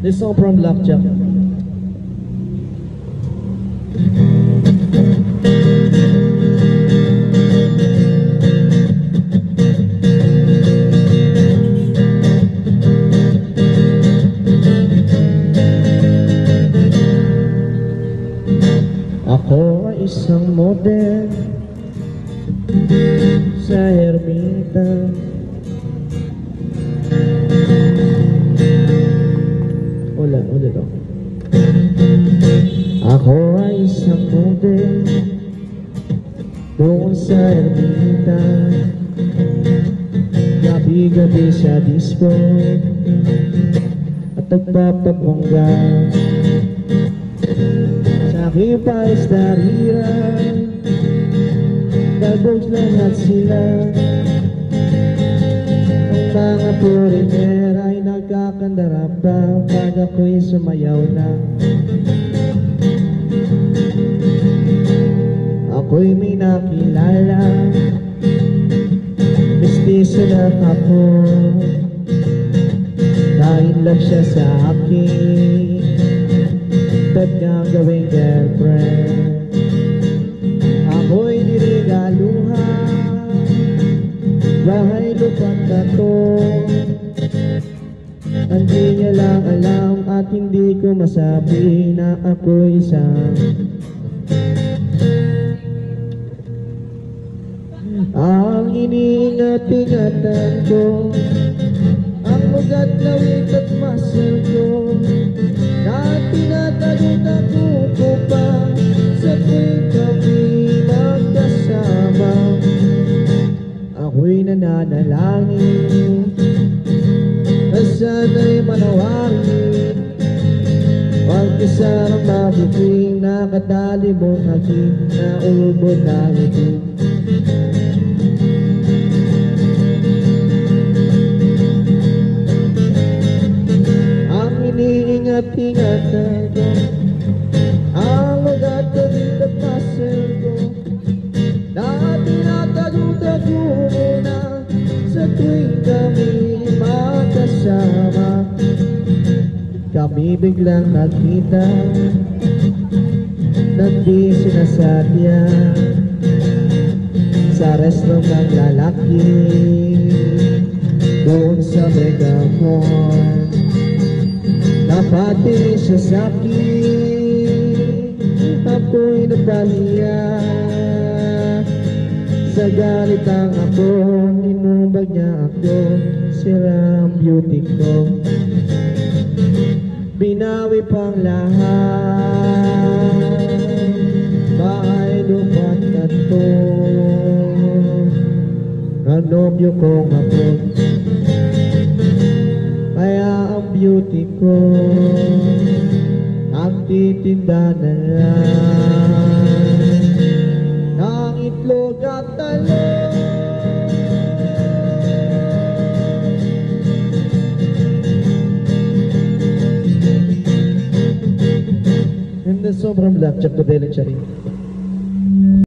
This song from Blackjack. Ako ay isang model sa ermita. Ulit ako. Ako ay isang model doon sa ermita. Gabi-gabi sa disco at nagpapabongga. Sa aking paisdariran, gagawin lahat sila. Ang mga foreigner ay nagkakandarapa pag ako'y sumayaw na. Ako'y may nakilala, mistiso na ako. Dahil lang siya sa akin, ba't niya gawing girlfriend? Ako'y niregaluhan, bahay lupat na to. Hindi niya lang alam at hindi ko masabi na ako'y isang ang iniingat-ingatan ko, ang ugat na wit at muscle ko, na tinatago-tago ko pa sa tuwing kami magkasama. Ako'y nananalangin na sana'y manawangin, pagkasarang mabuting nakatali mong aking naubod na ito. Ingat-ingatan ko, ang ugat na wit at muscle ko, na tinatago-tago mo na sa tuwing kami magkasama. Kami biglang nagkita, nagdi sinasadya sa restaurant ng lalaki doon sa Megamall. Napati siya sa'kin, ako'y napahiya. Sa galitang ako, inubag niya ako, sira ang beauty ko. Binawi pang lahat, bahay lupat na to. Ang nobyo kong ako, kaya ang beauty ko ang titinda na lang ng itlog at talong. And the song from Blackjack, the Bell and Charin.